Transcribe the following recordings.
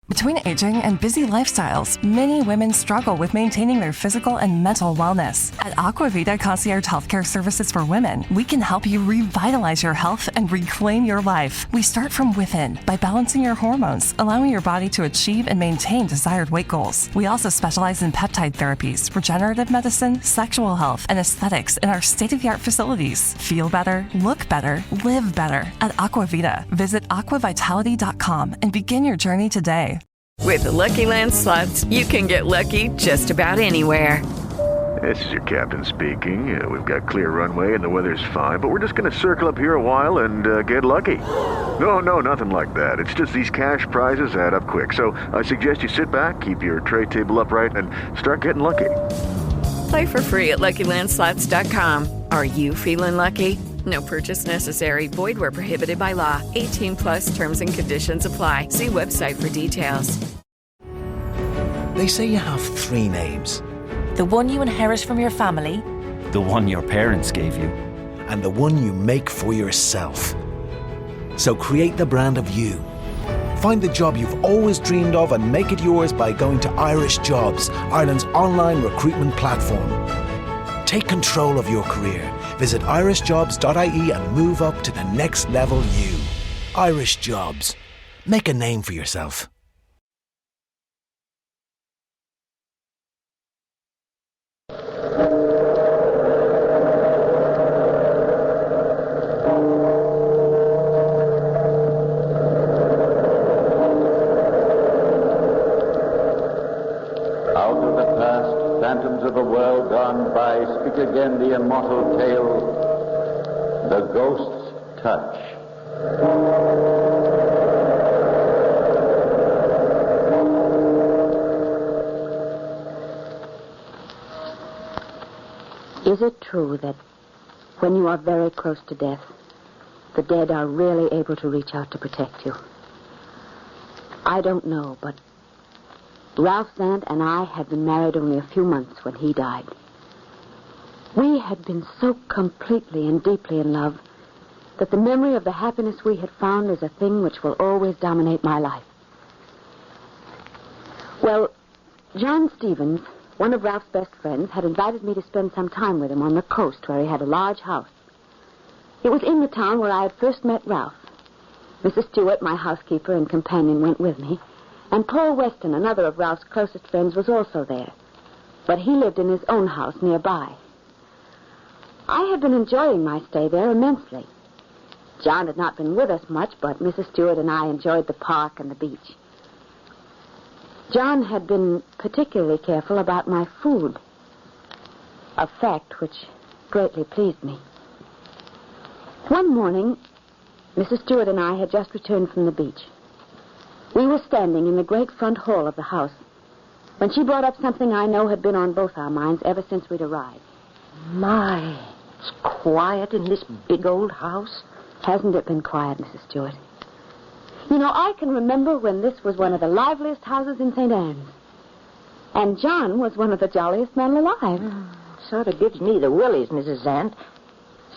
Between aging and busy lifestyles, many women struggle with maintaining their physical and mental wellness. At Aquavita Concierge Healthcare Services for Women, we can help you revitalize your health and reclaim your life. We start from within by balancing your hormones, allowing your body to achieve and maintain desired weight goals. We also specialize in peptide therapies, regenerative medicine, sexual health, and aesthetics in our state-of-the-art facilities. Feel better, look better, live better at Aquavita. Visit aquavitality.com and begin your journey today. With the Lucky Land Slots, you can get lucky just about anywhere. This is your captain speaking. We've got clear runway and the weather's fine, but we're just going to circle up here a while and get lucky. No, nothing like that. It's just these cash prizes add up quick. So I suggest you sit back, keep your tray table upright, and start getting lucky. Play for free at LuckyLandSlots.com. Are you feeling lucky? No purchase necessary. Void where prohibited by law. 18 plus terms and conditions apply. See website for details. They say you have three names. The one you inherit from your family. The one your parents gave you. And the one you make for yourself. So create the brand of you. Find the job you've always dreamed of and make it yours by going to Irish Jobs, Ireland's online recruitment platform. Take control of your career. Visit irishjobs.ie and move up to the next level you. Irish Jobs. Make a name for yourself. Phantoms of a world gone by, speak again the immortal tale, The Ghost's Touch. Is it true that when you are very close to death, the dead are really able to reach out to protect you? I don't know, but Ralph Zant and I had been married only a few months when he died. We had been so completely and deeply in love that the memory of the happiness we had found is a thing which will always dominate my life. Well, John Stevens, one of Ralph's best friends, had invited me to spend some time with him on the coast where he had a large house. It was in the town where I had first met Ralph. Mrs. Stewart, my housekeeper and companion, went with me. And Paul Weston, another of Ralph's closest friends, was also there. But he lived in his own house nearby. I had been enjoying my stay there immensely. John had not been with us much, but Mrs. Stewart and I enjoyed the park and the beach. John had been particularly careful about my food, a fact which greatly pleased me. One morning, Mrs. Stewart and I had just returned from the beach. We were standing in the great front hall of the house when she brought up something I know had been on both our minds ever since we'd arrived. My, it's quiet in this big old house. Hasn't it been quiet, Mrs. Stewart? You know, I can remember when this was one of the liveliest houses in St. Anne's. And John was one of the jolliest men alive. Sort of gives me the willies, Mrs. Zant.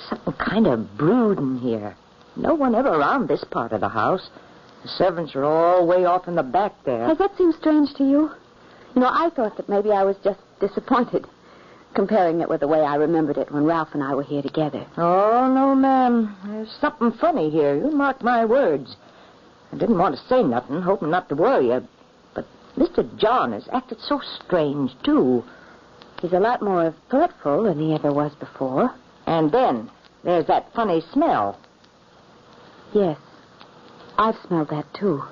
Something kind of brooding here. No one ever around this part of the house. The servants are all way off in the back there. Does that seem strange to you? You know, I thought that maybe I was just disappointed, comparing it with the way I remembered it when Ralph and I were here together. Oh, no, ma'am. There's something funny here. You mark my words. I didn't want to say nothing, hoping not to worry you. But Mr. John has acted so strange, too. He's a lot more thoughtful than he ever was before. And then there's that funny smell. Yes. I've smelled that, too.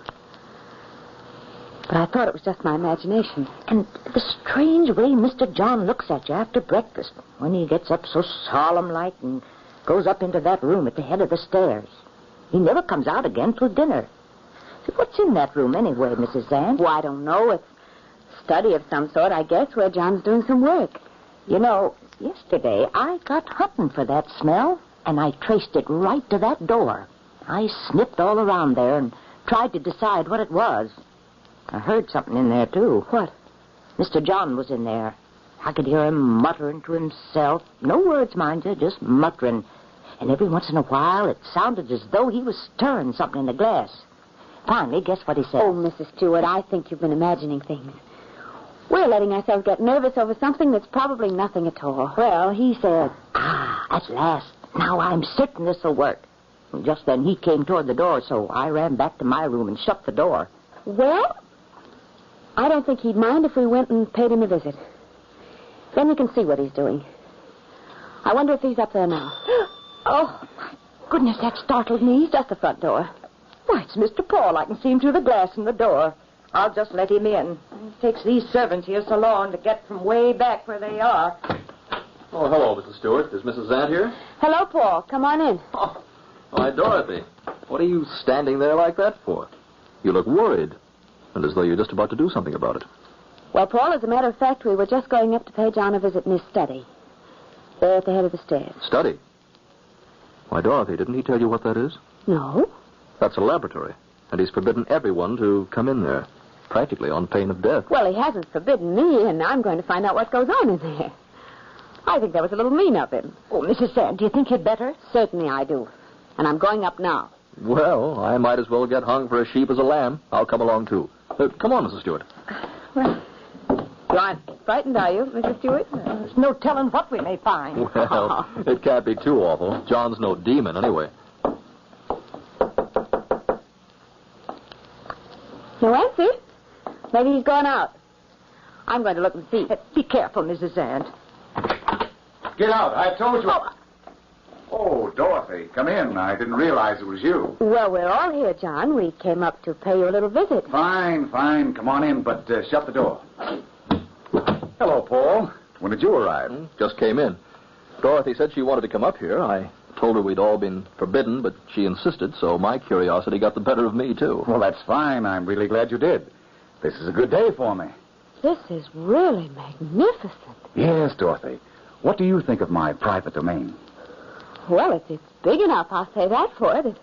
But I thought it was just my imagination. And the strange way Mr. John looks at you after breakfast, when he gets up so solemn-like and goes up into that room at the head of the stairs. He never comes out again till dinner. So what's in that room anyway, Mrs. Zant? Well, I don't know. It's a study of some sort, I guess, where John's doing some work. You know, yesterday I got hunting for that smell, and I traced it right to that door. I sniffed all around there and tried to decide what it was. I heard something in there, too. What? Mr. John was in there. I could hear him muttering to himself. No words, mind you, just muttering. And every once in a while, it sounded as though he was stirring something in the glass. Finally, guess what he said? Oh, Mrs. Stewart, I think you've been imagining things. We're letting ourselves get nervous over something that's probably nothing at all. Well, he said, at last, now I'm certain this'll work. And just then he came toward the door, so I ran back to my room and shut the door. Well, I don't think he'd mind if we went and paid him a visit. Then you can see what he's doing. I wonder if he's up there now. Oh, my goodness, that startled me. He's just the front door. Why, it's Mr. Paul. I can see him through the glass in the door. I'll just let him in. It takes these servants here so long to get from way back where they are. Oh, hello, Mrs. Stewart. Is Mrs. Zant here? Hello, Paul. Come on in. Oh, why, Dorothy. What are you standing there like that for? You look worried, and as though you're just about to do something about it. Well, Paul, as a matter of fact, we were just going up to pay John a visit in his study. There at the head of the stairs. Study? Why, Dorothy, didn't he tell you what that is? No. That's a laboratory, and he's forbidden everyone to come in there, practically on pain of death. Well, he hasn't forbidden me, and I'm going to find out what goes on in there. I think that was a little mean of him. Oh, Mrs. Zant, do you think you'd better? Certainly I do. And I'm going up now. Well, I might as well get hung for a sheep as a lamb. I'll come along, too. Come on, Mrs. Stewart. Well, you aren't frightened, are you, Mrs. Stewart? There's no telling what we may find. Well, it can't be too awful. John's no demon, anyway. No answer? Maybe he's gone out. I'm going to look and see. Be careful, Mrs. Zant. Get out. I told you. Oh, Dorothy, come in. I didn't realize it was you. Well, we're all here, John. We came up to pay you a little visit. Fine. Come on in, but shut the door. Hello, Paul. When did you arrive? Just came in. Dorothy said she wanted to come up here. I told her we'd all been forbidden, but she insisted, so my curiosity got the better of me, too. Well, that's fine. I'm really glad you did. This is a good day for me. This is really magnificent. Yes, Dorothy. What do you think of my private domain? Well, it's big enough, I'll say that for it.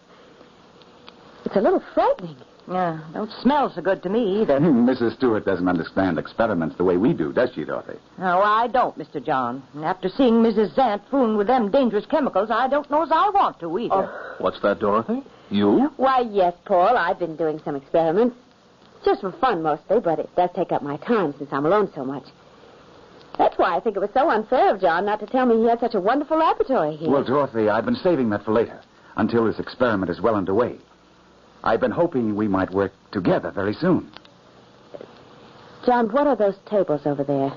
It's a little frightening. Yeah, don't smell so good to me either. Mrs. Stewart doesn't understand experiments the way we do, does she, Dorothy? No, I don't, Mr. John. And after seeing Mrs. Zant fooling with them dangerous chemicals, I don't know as I want to either. Oh. What's that, Dorothy? You? Why, yes, Paul. I've been doing some experiments. Just for fun, mostly, but it does take up my time since I'm alone so much. That's why I think it was so unfair of John not to tell me he had such a wonderful laboratory here. Well, Dorothy, I've been saving that for later, until this experiment is well underway. I've been hoping we might work together very soon. John, what are those tables over there?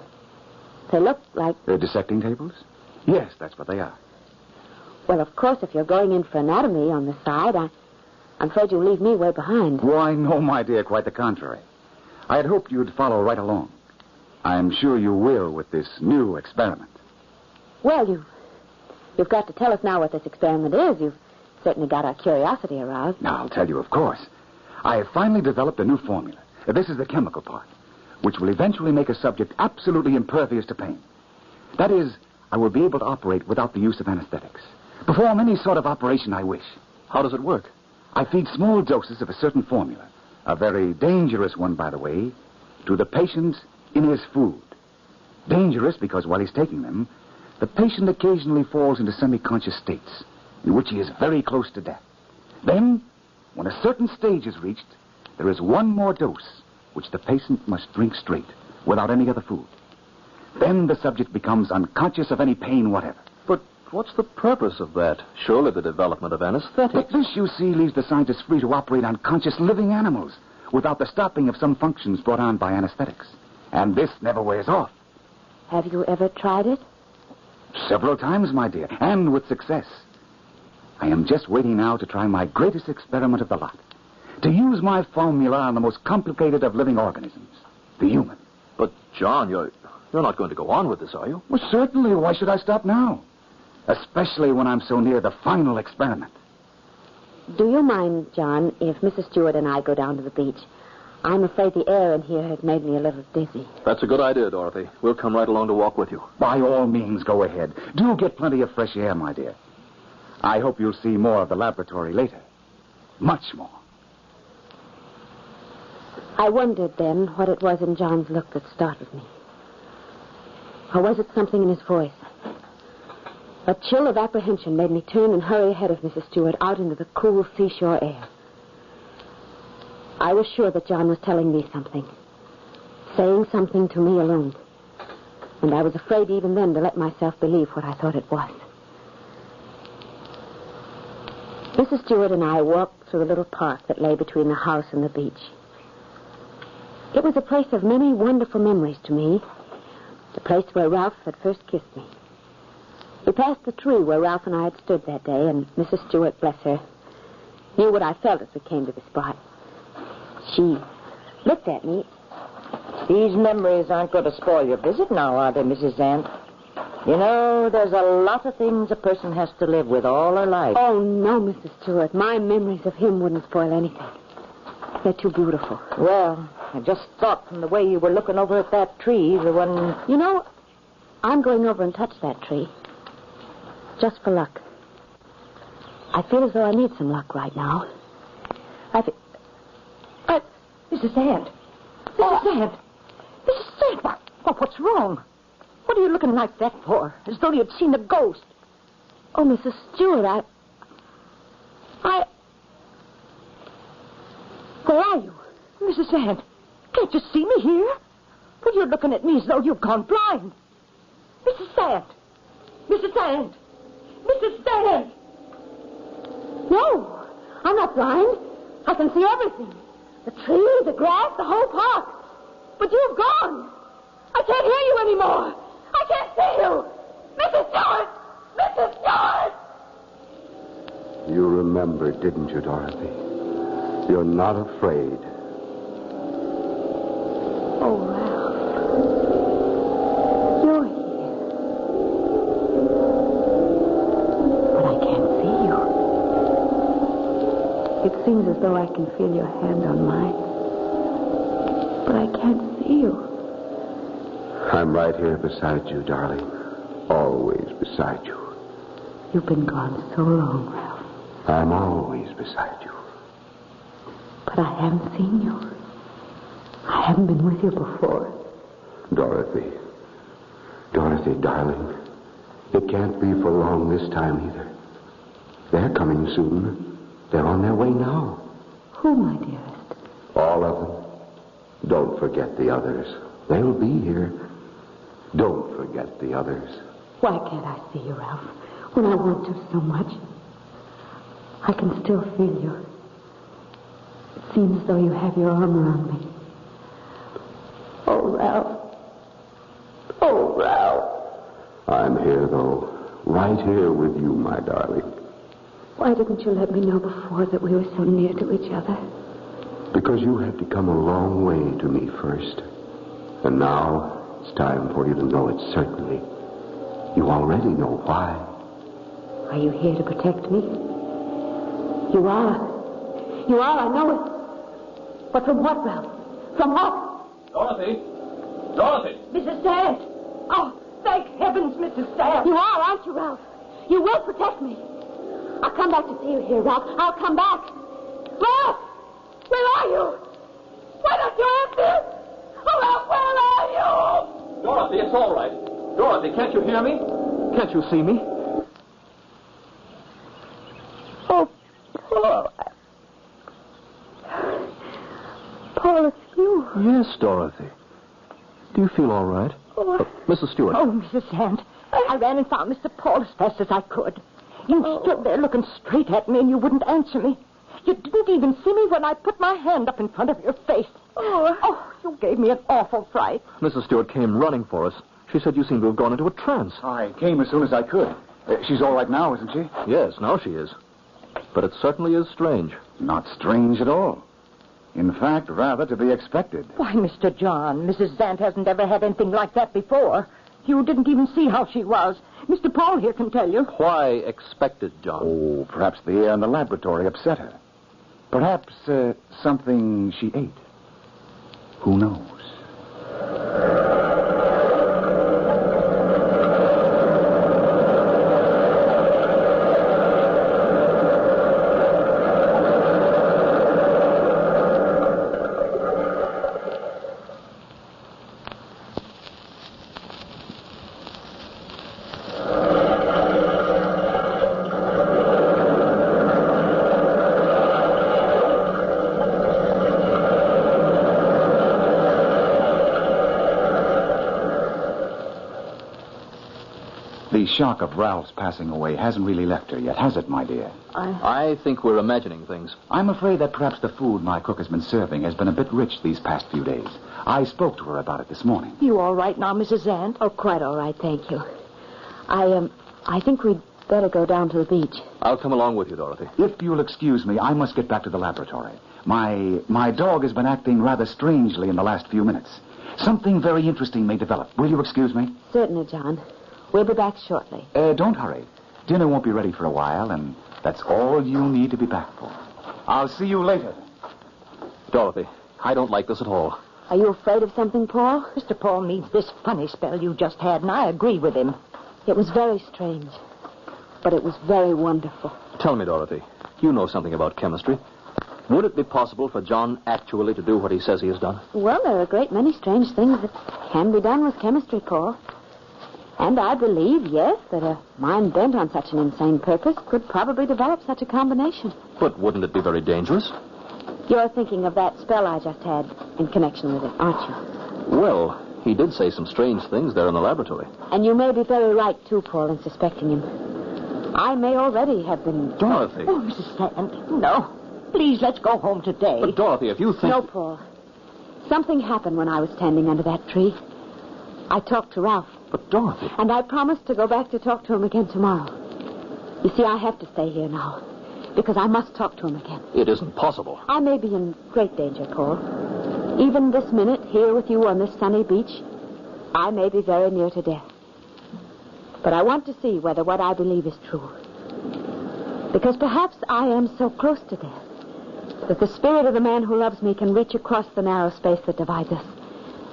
They look like... They're dissecting tables? Yes, that's what they are. Well, of course, if you're going in for anatomy on the side, I'm afraid you'll leave me way behind. Why, no, my dear, quite the contrary. I had hoped you'd follow right along. I'm sure you will with this new experiment. Well, you've got to tell us now what this experiment is. You've certainly got our curiosity aroused. Now, I'll tell you, of course. I have finally developed a new formula. This is the chemical part, which will eventually make a subject absolutely impervious to pain. That is, I will be able to operate without the use of anesthetics. Perform any sort of operation I wish. How does it work? I feed small doses of a certain formula, a very dangerous one, by the way, to the patient in his food. Dangerous because while he's taking them, the patient occasionally falls into semi-conscious states in which he is very close to death. Then, when a certain stage is reached, there is one more dose which the patient must drink straight, without any other food. Then the subject becomes unconscious of any pain whatever. But what's the purpose of that? Surely the development of anesthetics. But this, you see, leaves the scientists free to operate on conscious living animals without the stopping of some functions brought on by anesthetics. And this never wears off. Have you ever tried it? Several times, my dear, and with success. I am just waiting now to try my greatest experiment of the lot. To use my formula on the most complicated of living organisms, the human. But, John, you're not going to go on with this, are you? Well, certainly. Why should I stop now? Especially when I'm so near the final experiment. Do you mind, John, if Mrs. Stewart and I go down to the beach? I'm afraid the air in here has made me a little dizzy. That's a good idea, Dorothy. We'll come right along to walk with you. By all means, go ahead. Do get plenty of fresh air, my dear. I hope you'll see more of the laboratory later. Much more. I wondered then what it was in John's look that startled me. Or was it something in his voice? A chill of apprehension made me turn and hurry ahead of Mrs. Stewart out into the cool seashore air. I was sure that John was telling me something. Saying something to me alone. And I was afraid even then to let myself believe what I thought it was. Mrs. Stewart and I walked through the little park that lay between the house and the beach. It was a place of many wonderful memories to me. The place where Ralph had first kissed me. We passed the tree where Ralph and I had stood that day, and Mrs. Stewart, bless her, knew what I felt as we came to the spot. She looked at me. These memories aren't going to spoil your visit now, are they, Mrs. Zant? You know, there's a lot of things a person has to live with all her life. Oh, no, Mrs. Stewart. My memories of him wouldn't spoil anything. They're too beautiful. Well, I just thought from the way you were looking over at that tree, the one... You know, I'm going over and touch that tree. Just for luck. I feel as though I need some luck right now. Mrs. Zant. Mrs. Zant. Mrs. Zant, what's wrong? What are you looking like that for? As though you'd seen a ghost. Oh, Mrs. Stewart, Where are you? Mrs. Zant, can't you see me here? Well, you're looking at me as though you've gone blind. Mrs. Zant. Mrs. Zant. Mrs. Zant. No, I'm not blind. I can see everything. The tree, the grass, the whole park. But you've gone. I can't hear you anymore. I can't see you. Mrs. Stewart! Mrs. Stewart! You remembered, didn't you, Dorothy? You're not afraid. Oh, Ralph. You're here. But I can't see you. It seems as though I can feel your hand on mine. But I can't see you. I'm right here beside you, darling. Always beside you. You've been gone so long, Ralph. I'm always beside you. But I haven't seen you. I haven't been with you before. Dorothy. Dorothy, darling. It can't be for long this time either. They're coming soon. They're on their way now. Who, my dearest? All of them. Don't forget the others. They'll be here. Don't forget the others. Why can't I see you, Ralph, when I want to so much? I can still feel you. It seems as though you have your arm around me. Oh, Ralph. Oh, Ralph. I'm here, though. Right here with you, my darling. Why didn't you let me know before that we were so near to each other? Because you had to come a long way to me first. And now it's time for you to know it certainly. You already know why. Are you here to protect me? You are. You are, I know it. But from what, Ralph? From what? Dorothy! Dorothy! Mrs. Zant. Oh, thank heavens, Mrs. Zant. You are, aren't you, Ralph? You will protect me. I'll come back to see you here, Ralph. I'll come back. Ralph! Where are you? Why don't you answer? Oh, Ralph, where are you? Dorothy, it's all right. Dorothy, can't you hear me? Can't you see me? Oh, Paul. Paul, it's you. Yes, Dorothy. Do you feel all right? Oh, Mrs. Stewart. Oh, Mrs. Zant. I ran and found Mr. Paul as fast as I could. You stood there looking straight at me and you wouldn't answer me. You didn't even see me when I put my hand up in front of your face. Oh, you gave me an awful fright. Mrs. Stewart came running for us. She said you seemed to have gone into a trance. I came as soon as I could. She's all right now, isn't she? Yes, now she is. But it certainly is strange. Not strange at all. In fact, rather to be expected. Why, Mr. John, Mrs. Zant hasn't ever had anything like that before. You didn't even see how she was. Mr. Paul here can tell you. Why expected, John? Oh, perhaps the air in the laboratory upset her. Perhaps something she ate. Who knows? The shock of Ralph's passing away hasn't really left her yet, has it, my dear? I think we're imagining things. I'm afraid that perhaps the food my cook has been serving has been a bit rich these past few days. I spoke to her about it this morning. You all right now, Mrs. Zant? Oh, quite all right, thank you. I think we'd better go down to the beach. I'll come along with you, Dorothy. If you'll excuse me, I must get back to the laboratory. My dog has been acting rather strangely in the last few minutes. Something very interesting may develop. Will you excuse me? Certainly, John. We'll be back shortly. Don't hurry. Dinner won't be ready for a while, and that's all you need to be back for. I'll see you later. Dorothy, I don't like this at all. Are you afraid of something, Paul? Mr. Paul needs this funny spell you just had, and I agree with him. It was very strange, but it was very wonderful. Tell me, Dorothy, you know something about chemistry. Would it be possible for John actually to do what he says he has done? Well, there are a great many strange things that can be done with chemistry, Paul. And I believe, yes, that a mind bent on such an insane purpose could probably develop such a combination. But wouldn't it be very dangerous? You're thinking of that spell I just had in connection with it, aren't you? Well, he did say some strange things there in the laboratory. And you may be very right, too, Paul, in suspecting him. I may already have been... Dorothy. Oh, Mrs. Zant, no. Please, let's go home today. But, Dorothy, if you think... No, Paul. Something happened when I was standing under that tree. I talked to Ralph. But, Dorothy... And I promised to go back to talk to him again tomorrow. You see, I have to stay here now, because I must talk to him again. It isn't possible. I may be in great danger, Paul. Even this minute, here with you on this sunny beach, I may be very near to death. But I want to see whether what I believe is true. Because perhaps I am so close to death that the spirit of the man who loves me can reach across the narrow space that divides us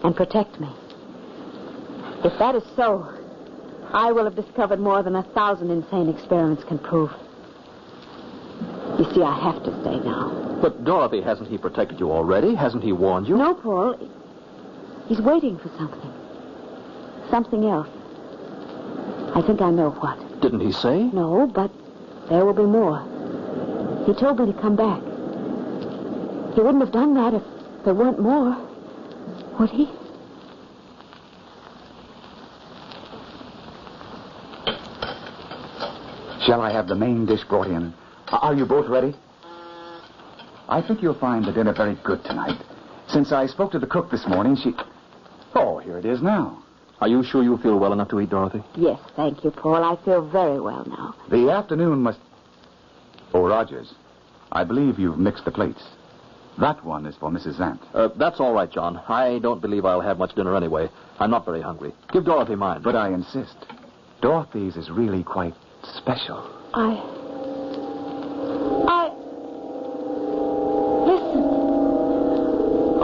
and protect me. If that is so, I will have discovered more than 1,000 insane experiments can prove. You see, I have to stay now. But, Dorothy, hasn't he protected you already? Hasn't he warned you? No, Paul. He's waiting for something. Something else. I think I know what. Didn't he say? No, but there will be more. He told me to come back. He wouldn't have done that if there weren't more, would he? Shall I have the main dish brought in? Are you both ready? I think you'll find the dinner very good tonight. Since I spoke to the cook this morning, she... Oh, here it is now. Are you sure you feel well enough to eat, Dorothy? Yes, thank you, Paul. I feel very well now. The afternoon must... Oh, Rogers, I believe you've mixed the plates. That one is for Mrs. Zant. That's all right, John. I don't believe I'll have much dinner anyway. I'm not very hungry. Give Dorothy mine. But I insist. Dorothy's is really quite special. Listen.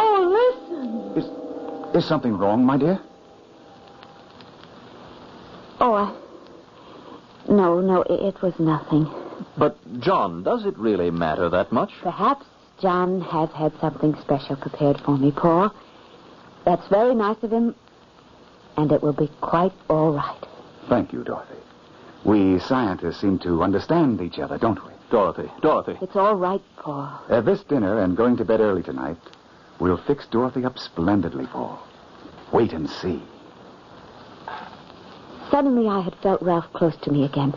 Oh, listen. Is something wrong, my dear? Oh, No, it was nothing. But, John, does it really matter that much? Perhaps John has had something special prepared for me, Paul. That's very nice of him, and it will be quite all right. Thank you, Dorothy. We scientists seem to understand each other, don't we? Dorothy. It's all right, Paul. This dinner and going to bed early tonight will fix Dorothy up splendidly, Paul. Wait and see. Suddenly I had felt Ralph close to me again.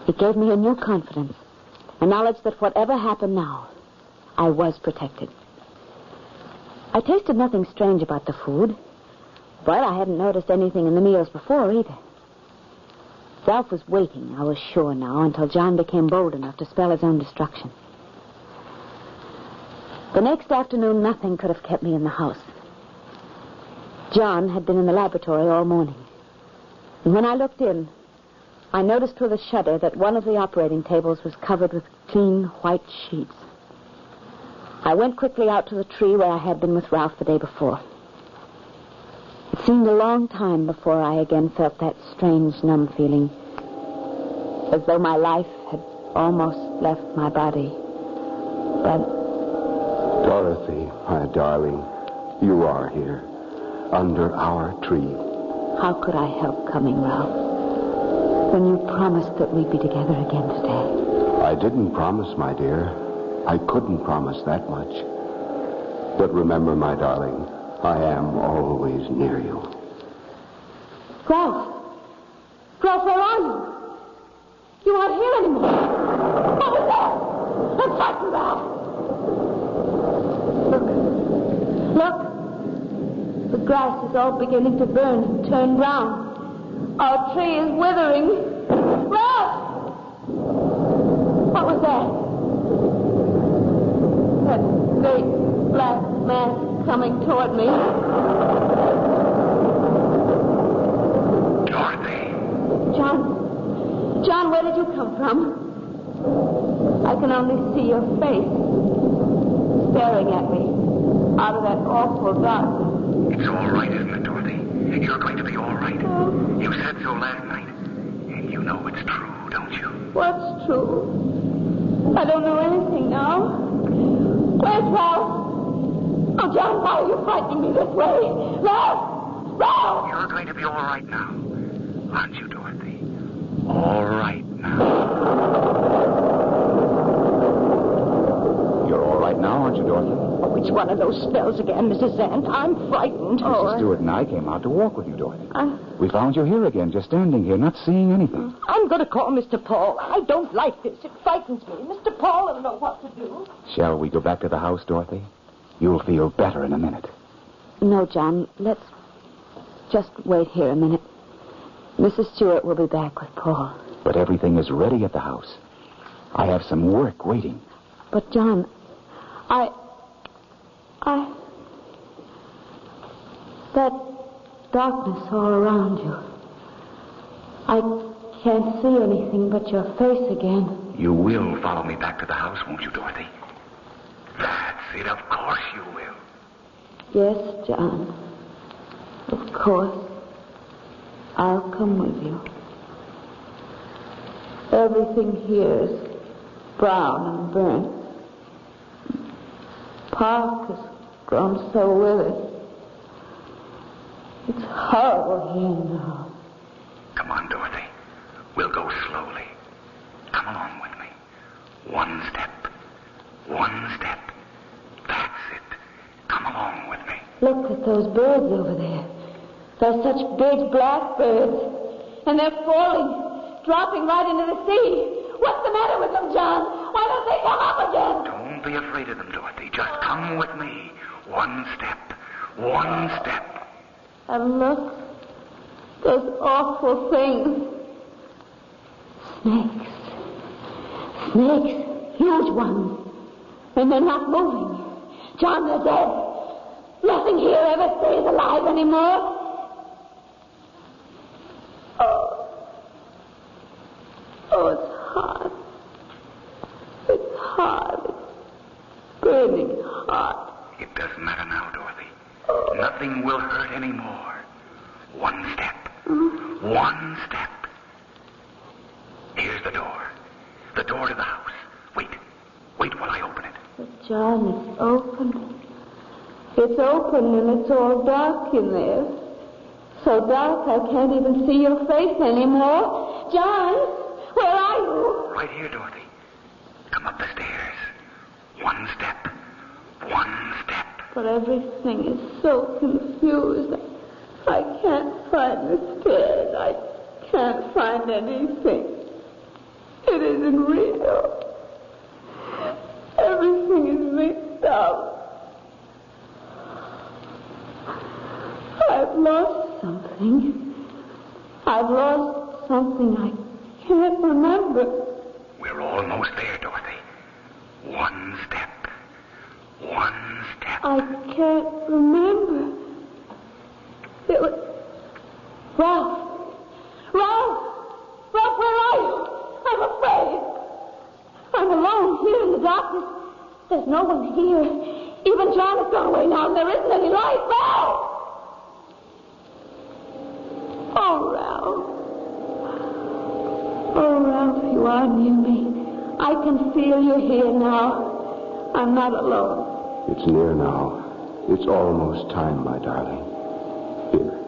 It gave me a new confidence, a knowledge that whatever happened now, I was protected. I tasted nothing strange about the food, but I hadn't noticed anything in the meals before either. Ralph was waiting, I was sure now, until John became bold enough to spell his own destruction. The next afternoon, nothing could have kept me in the house. John had been in the laboratory all morning. And when I looked in, I noticed through the shutter that one of the operating tables was covered with clean white sheets. I went quickly out to the tree where I had been with Ralph the day before. It seemed a long time before I again felt that strange, numb feeling, as though my life had almost left my body. But... Dorothy, my darling, you are here, under our tree. How could I help coming, Ralph, when you promised that we'd be together again today? I didn't promise, my dear. I couldn't promise that much. But remember, my darling, I am always near you. Ralph! Ralph, where are aren't here anymore. What was that? I'm frightened, Ralph. Look. The grass is all beginning to burn and turn brown. Our tree is withering. Ralph! What was that? That great black mass coming toward me. Dorothy! John, where did you come from? I can only see your face staring at me out of that awful darkness. It's all right, isn't it, Dorothy? You're going to be all right. You said so last night. And you know it's true, don't you? What's true? I don't know anything now. Where's Ralph? Oh, John, why are you frightening me this way? Ralph! Ralph! You're going to be all right now. Aren't you, Dorothy? All right now. You're all right now, aren't you, Dorothy? Oh, it's one of those spells again, Mrs. Zant. I'm frightened. Mrs. Stewart and I came out to walk with you, Dorothy. We found you here again, just standing here, not seeing anything. I'm going to call Mr. Paul. I don't like this. It frightens me. Mr. Paul will know what to do. Shall we go back to the house, Dorothy? You'll feel better in a minute. No, John. Let's just wait here a minute. Mrs. Stewart will be back with Paul. But everything is ready at the house. I have some work waiting. But, John, that darkness all around you. I can't see anything but your face again. You will follow me back to the house, won't you, Dorothy? That's it. Of course you will. Yes, John. Of course. I'll come with you. Everything here is brown and burnt. Park has grown so withered. It's horrible here now. Come on, Dorothy. We'll go slowly. Come along with me. One step. One step. That's it. Come along with me. Look at those birds over there. They're such big black birds. And they're falling, dropping right into the sea. What's the matter with them, John? Why don't they come up again? Don't be afraid of them, Dorothy. Just come with me. One step. One step. And look, those awful things. Snakes. Snakes. Huge ones. And they're not moving. John, they're dead. Nothing here ever stays alive anymore. Oh, it's hard. It's hard. It's burning hot. It doesn't matter now, Dorothy. Nothing will hurt anymore. One step. One step. Here's the door. The door to the house. Wait. Wait while I open it. But, John, it's open. It's open and it's all dark in there. So dark I can't even see your face anymore. John, where are you? Right here, Dorothy. Come up the stairs. One step. One step. But everything is so confused. I can't find the stairs. I can't find anything. It isn't real. Everything is mixed up. I've lost something. I've lost something I can't remember. We're almost there, Dorothy. One step. One step. I can't remember. It was... Ralph! Ralph! Ralph, where are you? I'm afraid. I'm alone here in the darkness. There's no one here. Even John has gone away now, and there isn't any light. Ralph! Oh, Ralph. Oh, Ralph, you are near me. I can feel you here now. I'm not alone. It's near now. It's almost time, my darling. Here,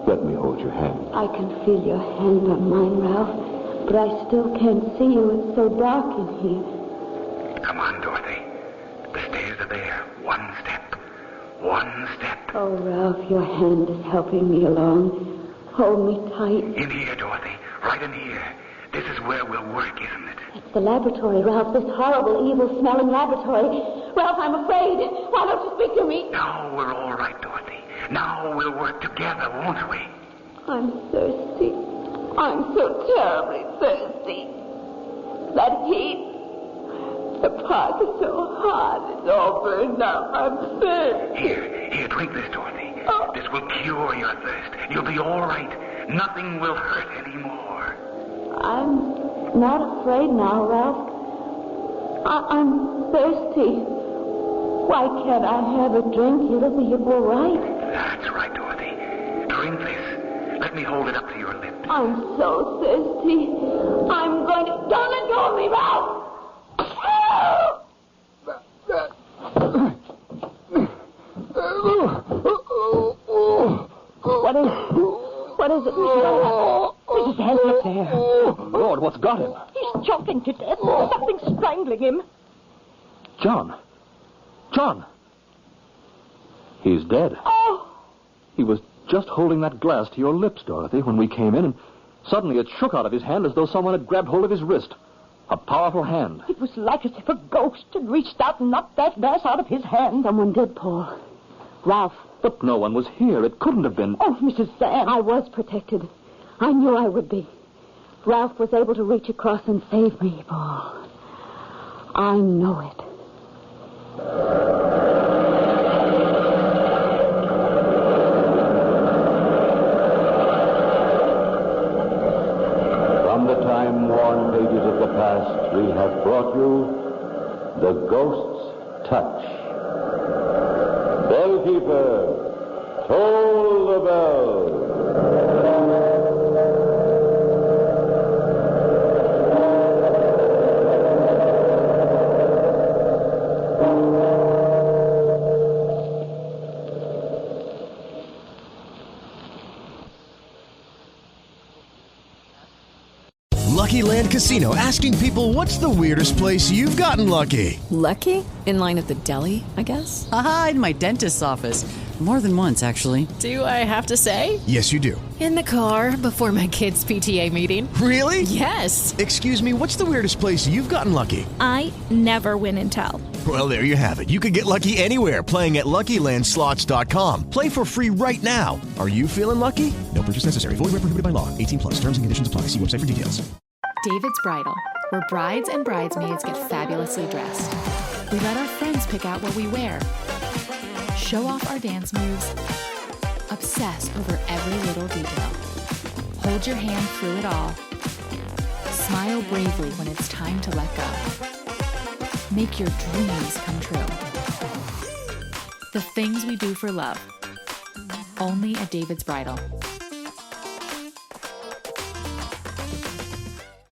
let me hold your hand. I can feel your hand on mine, Ralph, but I still can't see you. It's so dark in here. Come on, Dorothy. The stairs are there. One step. One step. Oh, Ralph, your hand is helping me along. Hold me tight. In here, Dorothy. Right in here. This is where we'll work, isn't it? It's the laboratory, Ralph. This horrible, evil-smelling laboratory. Ralph, I'm afraid. Why don't you speak to me? Now we're all right, Dorothy. Now we'll work together, won't we? I'm thirsty. I'm so terribly thirsty. That heat. The park is so hot. It's all burned up. I'm thirsty. Here, drink this, Dorothy. Oh. This will cure your thirst. You'll be all right. Nothing will hurt anymore. I'm not afraid now, Ralph. I'm thirsty. Why can't I have a drink? It'll be all right. That's right, Dorothy. Drink this. Let me hold it up to your lips. I'm so thirsty. I'm going to... Don't let go of me, Ralph! What is it, Mr. Ralph? There's his hand up there. Lord, what's got him? He's choking to death. Something's strangling him. John. He's dead. Oh! He was just holding that glass to your lips, Dorothy, when we came in, and suddenly it shook out of his hand as though someone had grabbed hold of his wrist. A powerful hand. It was like as if a ghost had reached out and knocked that glass out of his hand. Someone did, Paul. Ralph. But no one was here. It couldn't have been. Oh, Mrs. Sam. I was protected. I knew I would be. Ralph was able to reach across and save me, Paul. I know it. From the time-worn pages of the past, we have brought you The Ghost's Touch. Bellkeeper, toll the bell. Lucky Land Casino, asking people, what's the weirdest place you've gotten lucky? Lucky? In line at the deli, I guess? Aha, in my dentist's office. More than once, actually. Do I have to say? Yes, you do. In the car before my kids' PTA meeting. Really? Yes. Excuse me, what's the weirdest place you've gotten lucky? I never win and tell. Well, there you have it. You can get lucky anywhere, playing at LuckyLandSlots.com. Play for free right now. Are you feeling lucky? No purchase necessary. Void where prohibited by law. 18+. Terms and conditions apply. See website for details. David's Bridal, where brides and bridesmaids get fabulously dressed. We let our friends pick out what we wear, show off our dance moves, obsess over every little detail, hold your hand through it all, smile bravely when it's time to let go. Make your dreams come true. The things we do for love, only at David's Bridal.